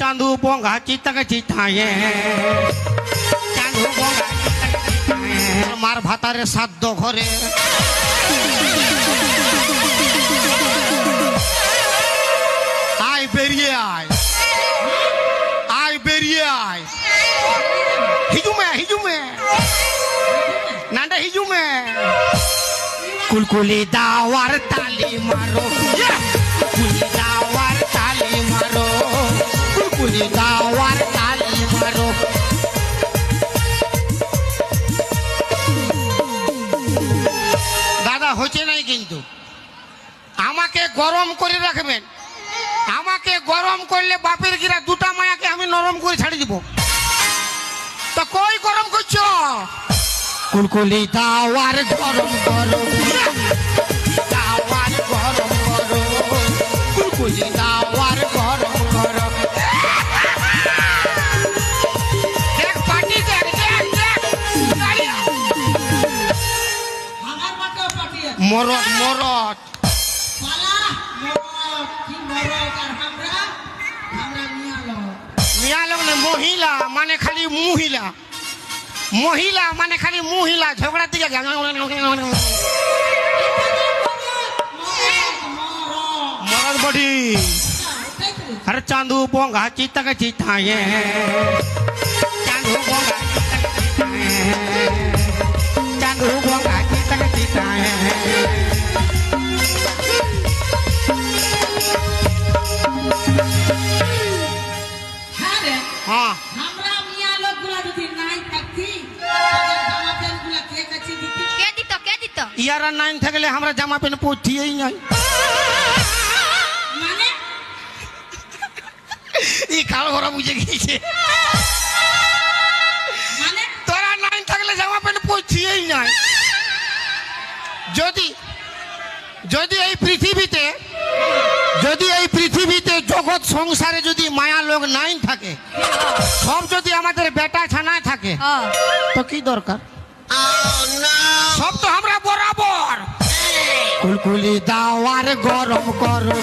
চাঁদু বঙ্গা চিত্তাকে চিত্তায়ে চাঁদু বঙ্গা মার ভাতারে সাধ্য ঘরে আয় বেরিয়ে আয় আয় বেরিয়ে আয় হিজুমে নান্ডা হিজুমে কুলকুলি দাওয়ার তালি মারো কুলকুলি দাওয়ার তালি মারো কুলকুলি দাওয়ার তালি মারো দাদা হচ্ছে নাই কিন্তু আমাকে গরম করে রাখবেন আমাকে গরম করলে বাপের গিরা দুটা মায়াকে আমি নরম করে ছাড়ি দিব তো কই গরম করছো কুলকুলি দাওয়ার গরম করো দাওয়ার গরম করো কুলকুলি দাওয়ার গরম করো দেখ পার্টি দেখ দেখ দেখ আমার মাকেও পাঠিয়ে মরদ মরদ পালা মরদ কি মরদ আর আমরা মিয়ালো মিয়া লোক না মহিলা মানে খালি মহিলা মহিলা মানে খালি মহিলা ঝগড়া দিকে মরদ বডি আরে চাঁদু বঙ্গা চিত্তাকে চিত্তায়ে চাঁদু বঙ্গা চাঁদু বঙ্গা চিত্তাকে চিত্তায়ে হ্যাঁ রে হ্যাঁ আমরা মিয়ালো গুলা যদি নাই থাকতি জামা প্যান্ট গুলা কে কাছে দিতি কে দিত ইয়ারা নাইন থাকলে আমরা জামা প্যান্ট পরছিই নাই মানে এই কাল ঘরা বুঝে গিয়েছে মানে তোরা নাইন থাকলে জামা প্যান্ট পরছিই নাই যদি যদি এই পৃথিবীতে জগৎ সংসারে যদি মায়া লোক নাইন থাকে সব যদি আমাদের বেটা ছানায় থাকে তো কি দরকার সব তো আমরা বরাবর কুলকুলি দাওয়ার গরম করো